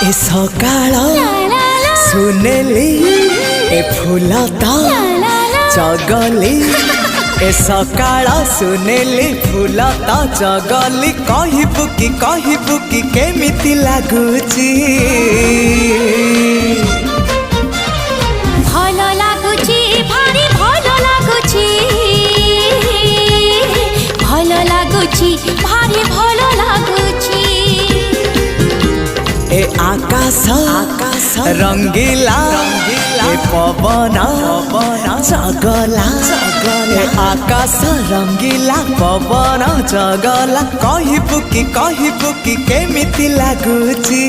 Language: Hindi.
ए सकाळ सुनेली ए फूलता चगली ए सकाळ सुनेली फूलता चगली कहबू कि केमिति लागुची भल लागुची भारी भल लागुची भल लागुची भारी भल लागुची ए आकाश रंगीला ए पवन चगला ए आकाश रंगीला पवन चगला कहबू कि केमिति लागुची।